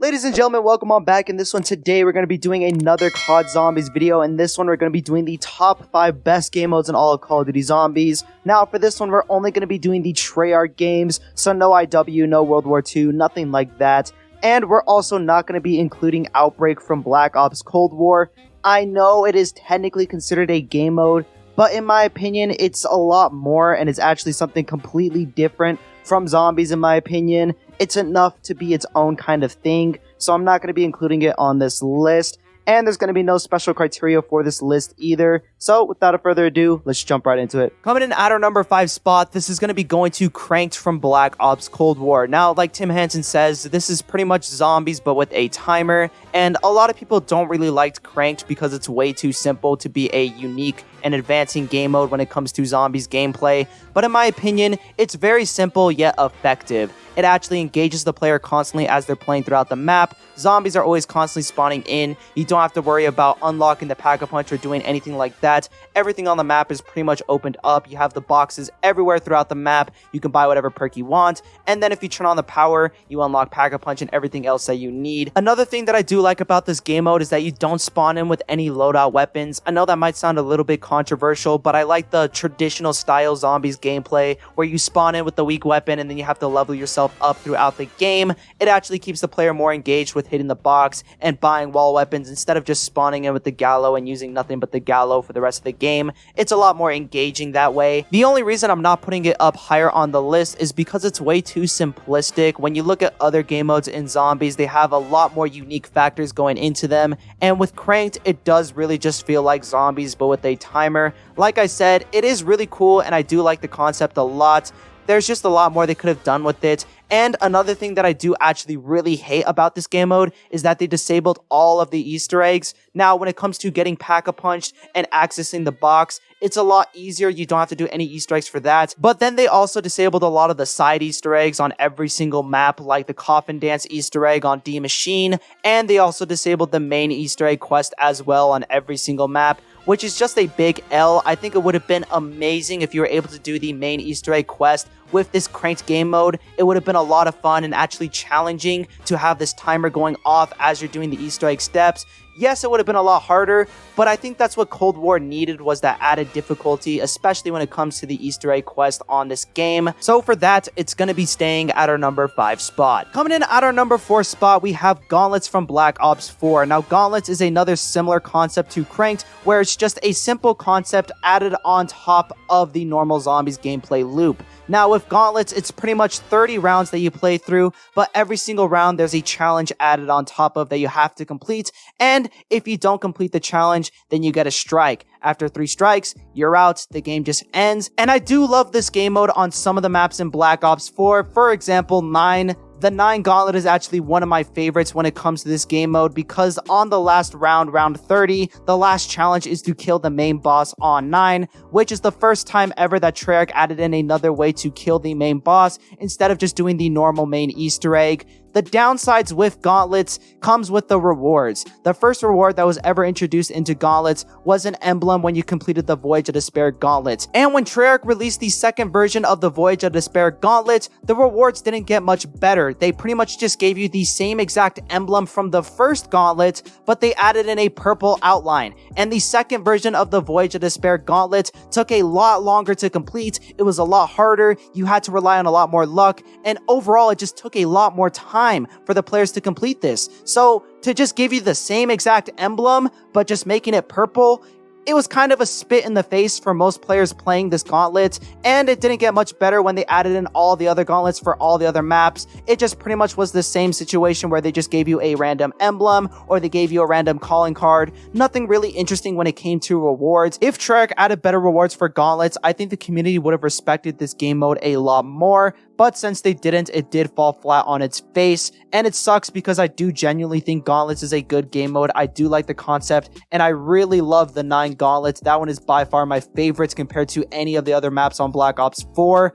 Ladies and gentlemen, welcome on back. In this one today, we're going to be doing another COD Zombies video. In this one, we're going to be doing the top 5 best game modes in all of Call of Duty Zombies. Now, for this one, we're only going to be doing the Treyarch games, so no IW, no World War II, nothing like that. And we're also not going to be including Outbreak from Black Ops Cold War. I know it is technically considered a game mode, but in my opinion, it's a lot more, and it's actually something completely different from Zombies in my opinion. It's enough to be its own kind of thing, so I'm not going to be including it on this list. And there's going to be no special criteria for this list either. So without further ado, let's jump right into it. Coming in at our number 5 spot, this is going to be going to Cranked from Black Ops Cold War. Now, like Tim Hansen says, this is pretty much Zombies but with a timer. And a lot of people don't really like Cranked because it's way too simple to be a unique and advancing game mode when it comes to Zombies gameplay. But in my opinion, it's very simple yet effective. It actually engages the player constantly as they're playing throughout the map. Zombies are always constantly spawning in. You don't have to worry about unlocking the Pack-a-Punch or doing anything like that. Everything on the map is pretty much opened up. You have the boxes everywhere throughout the map. You can buy whatever perk you want. And then if you turn on the power, you unlock Pack-a-Punch and everything else that you need. Another thing that I do like about this game mode is that you don't spawn in with any loadout weapons. I know that might sound a little bit controversial, but I like the traditional style Zombies gameplay where you spawn in with the weak weapon and then you have to level yourself up throughout the game. It actually keeps the player more engaged with hitting the box and buying wall weapons instead of just spawning in with the Gallo and using nothing but the Gallo for the rest of the game. It's a lot more engaging that way. The only reason I'm not putting it up higher on the list is because it's way too simplistic. When you look at other game modes in Zombies, they have a lot more unique factors going into them, and with Cranked, it does really just feel like Zombies but with a timer. Like I said, it is really cool and I do like the concept a lot. There's just a lot more they could have done with it. And another thing that I do actually really hate about this game mode is that they disabled all of the Easter eggs. Now, when it comes to getting Pack-a-Punched and accessing the box, it's a lot easier. You don't have to do any Easter eggs for that. But then they also disabled a lot of the side Easter eggs on every single map, like the Coffin Dance Easter egg on D Machine. And they also disabled the main Easter egg quest as well on every single map, which is just a big L. I think it would have been amazing if you were able to do the main Easter egg quest with this Cranked game mode. It would have been a lot of fun and actually challenging to have this timer going off as you're doing the Easter egg steps. Yes, it would have been a lot harder, but I think that's what Cold War needed, was that added difficulty, especially when it comes to the Easter egg quest on this game. So for that, it's going to be staying at our number 5 spot. Coming in at our number 4 spot, we have Gauntlets from Black Ops 4. Now, Gauntlets is another similar concept to Cranked, where it's just a simple concept added on top of the normal Zombies gameplay loop. Now, with Gauntlets, it's pretty much 30 rounds that you play through, but every single round there's a challenge added on top of that you have to complete, and if you don't complete the challenge, then you get a strike. After 3 strikes, you're out, the game just ends. And I do love this game mode on some of the maps in Black Ops 4, for example, 9. The 9 Gauntlet is actually one of my favorites when it comes to this game mode because on the last round, round 30, the last challenge is to kill the main boss on 9, which is the first time ever that Treyarch added in another way to kill the main boss instead of just doing the normal main Easter egg. The downsides with Gauntlets comes with the rewards. The first reward that was ever introduced into Gauntlets was an emblem when you completed the Voyage of Despair Gauntlet. And when Treyarch released the second version of the Voyage of Despair Gauntlet, the rewards didn't get much better. They pretty much just gave you the same exact emblem from the first Gauntlet, but they added in a purple outline. And the second version of the Voyage of Despair Gauntlet took a lot longer to complete. It was a lot harder. You had to rely on a lot more luck. And overall, it just took a lot more time for the players to complete this. So to just give you the same exact emblem, but just making it purple, it was kind of a spit in the face for most players playing this Gauntlet, and it didn't get much better when they added in all the other Gauntlets for all the other maps. It just pretty much was the same situation where they just gave you a random emblem, or they gave you a random calling card. Nothing really interesting when it came to rewards. If Treyarch added better rewards for Gauntlets, I think the community would have respected this game mode a lot more. But since they didn't, it did fall flat on its face, and it sucks because I do genuinely think Gauntlets is a good game mode. I do like the concept, and I really love the 9 Gauntlets. That one is by far my favorites compared to any of the other maps on Black Ops 4.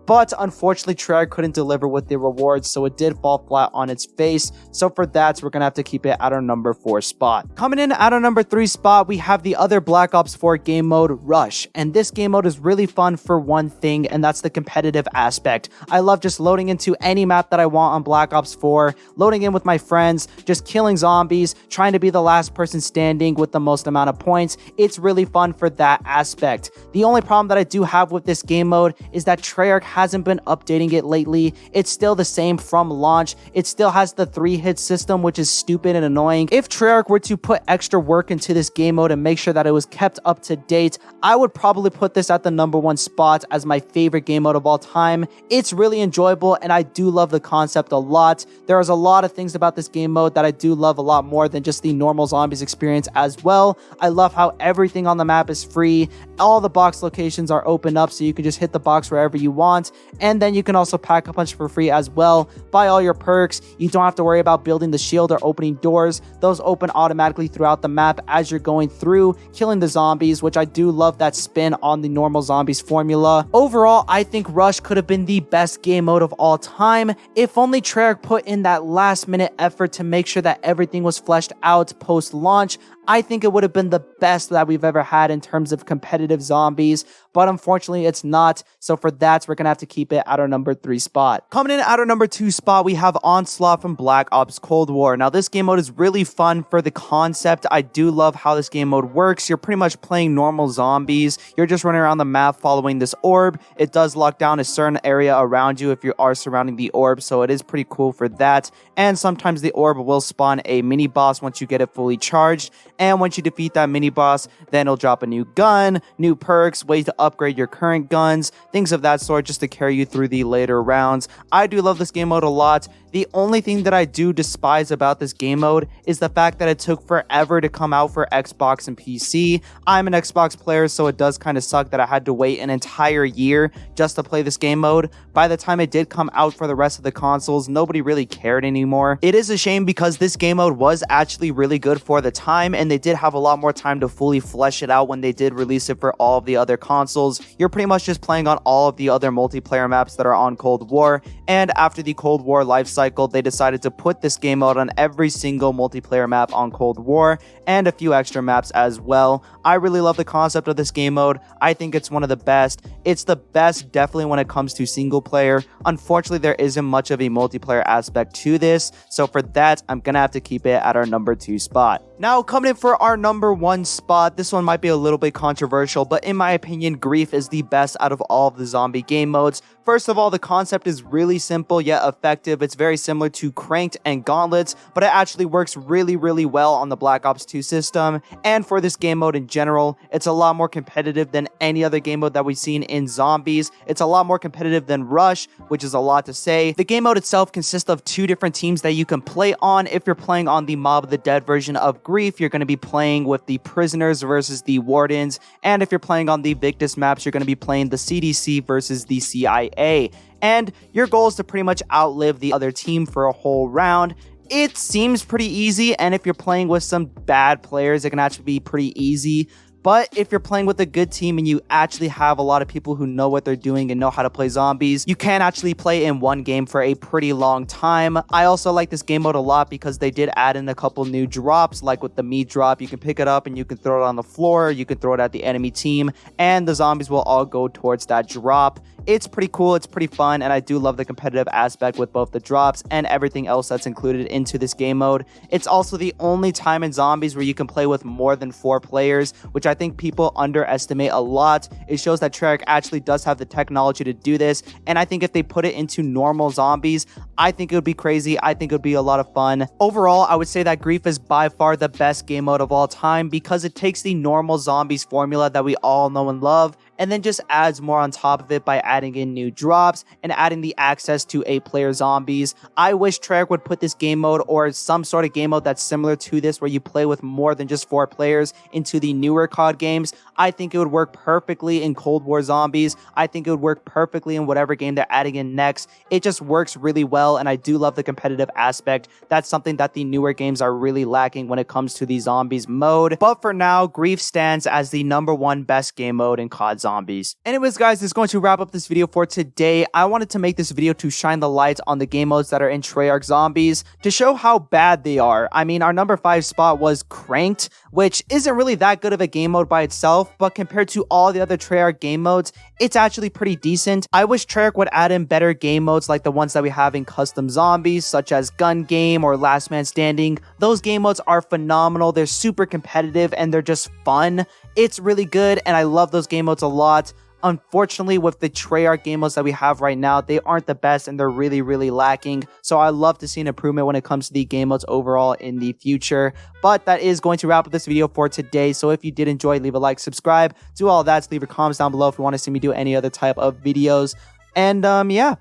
but unfortunately Treyarch couldn't deliver with the rewards, so it did fall flat on its face. So for that, we're gonna have to keep it at our number 4 spot. Coming in at our number 3 spot, we have the other Black Ops 4 game mode, Rush. And this game mode is really fun for one thing, and that's the competitive aspect. I love just loading into any map that I want on Black Ops 4, loading in with my friends, just killing zombies, trying to be the last person standing with the most amount of points. It's really fun for that aspect. The only problem that I do have with this game mode is that Treyarch hasn't been updating it lately. It's still the same from launch. It still has the 3-hit system, which is stupid and annoying. If Treyarch were to put extra work into this game mode and make sure that it was kept up to date, I would probably put this at the number 1 spot as my favorite game mode of all time. It's really enjoyable, and I do love the concept a lot. There's a lot of things about this game mode that I do love a lot more than just the normal zombies experience as well. I love how everything on the map is free. All the box locations are open up, so you can just hit the box wherever you want, and then you can also pack a punch for free as well. Buy all your perks. You don't have to worry about building the shield or opening doors. Those open automatically throughout the map as you're going through, killing the zombies, which I do love that spin on the normal zombies formula. Overall, I think Rush could have been the best game mode of all time if only Treyarch put in that last minute effort to make sure that everything was fleshed out post-launch. I think it would have been the best that we've ever had in terms of competitive zombies, but unfortunately it's not. So for that, we're going to have to keep it at our number 3 spot. Coming in at our number 2 spot, we have Onslaught from Black Ops Cold War. Now this game mode is really fun for the concept. I do love how this game mode works. You're pretty much playing normal zombies. You're just running around the map following this orb. It does lock down a certain area around you if you are surrounding the orb, so it is pretty cool for that. And sometimes the orb will spawn a mini boss once you get it fully charged. And once you defeat that mini boss, then it'll drop a new gun, new perks, ways to upgrade your current guns, things of that sort, just to carry you through the later rounds. I do love this game mode a lot. The only thing that I do despise about this game mode is the fact that it took forever to come out for Xbox and PC. I'm an Xbox player, so it does kind of suck that I had to wait an entire year just to play this game mode. By the time it did come out for the rest of the consoles, nobody really cared anymore. It is a shame because this game mode was actually really good for the time, and they did have a lot more time to fully flesh it out when they did release it for all of the other consoles. You're pretty much just playing on all of the other multiplayer maps that are on Cold War, and after the Cold War life cycle, they decided to put this game mode on every single multiplayer map on Cold War and a few extra maps as well. I really love the concept of this game mode. I think it's one of the best. It's the best definitely when it comes to single player. Unfortunately, there isn't much of a multiplayer aspect to this, so for that, I'm gonna have to keep it at our number 2 spot. Now, coming in for our number 1 spot, this one might be a little bit controversial, but in my opinion, Grief is the best out of all of the zombie game modes. First of all, the concept is really simple yet effective. It's very similar to Cranked and Gauntlets, but it actually works really well on the Black Ops 2 system. And for this game mode in general, it's a lot more competitive than any other game mode that we've seen in zombies. It's a lot more competitive than Rush, which is a lot to say. The game mode itself consists of 2 different teams that you can play on. If you're playing on the Mob of the Dead version of Grief, you're going to be playing with the prisoners versus the wardens. And if you're playing on the Victus maps, you're going to be playing the CDC versus the CIA. And your goal is to pretty much outlive the other team for a whole round. It seems pretty easy, and if you're playing with some bad players, it can actually be pretty easy. But if you're playing with a good team and you actually have a lot of people who know what they're doing and know how to play zombies, you can actually play in one game for a pretty long time. I also like this game mode a lot because they did add in a couple new drops, like with the meat drop. You can pick it up and you can throw it on the floor, you can throw it at the enemy team, and the zombies will all go towards that drop. It's pretty cool, it's pretty fun, and I do love the competitive aspect with both the drops and everything else that's included into this game mode. It's also the only time in zombies where you can play with more than 4 players, which I think people underestimate a lot. It shows that Treyarch actually does have the technology to do this, and I think if they put it into normal zombies, I think it would be crazy. I think it would be a lot of fun. Overall, I would say that Grief is by far the best game mode of all time because it takes the normal zombies formula that we all know and love, and then just adds more on top of it by adding in new drops and adding the access to 8-player zombies. I wish Treyarch would put this game mode or some sort of game mode that's similar to this where you play with more than just 4 players into the newer COD games. I think it would work perfectly in Cold War Zombies. I think it would work perfectly in whatever game they're adding in next. It just works really well, and I do love the competitive aspect. That's something that the newer games are really lacking when it comes to the zombies mode. But for now, Grief stands as the #1 best game mode in COD Zombies. zombies. Anyways, guys, this is going to wrap up this video for today. I wanted to make this video to shine the light on the game modes that are in Treyarch Zombies to show how bad they are. I mean, our number 5 spot was Cranked, which isn't really that good of a game mode by itself, but compared to all the other Treyarch game modes, it's actually pretty decent. I wish Treyarch would add in better game modes like the ones that we have in Custom Zombies, such as Gun Game or Last Man Standing. Those game modes are phenomenal. They're super competitive and they're just fun. It's really good and I love those game modes a lot. Unfortunately, with the Treyarch game modes that we have right now, they aren't the best and they're really lacking. So I love to see an improvement when it comes to the game modes overall in the future. But that is going to wrap up this video for today. So if you did enjoy, leave a like, subscribe, do all that. Leave your comments down below if you want to see me do any other type of videos. And yeah,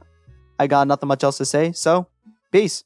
I got nothing much else to say. So peace.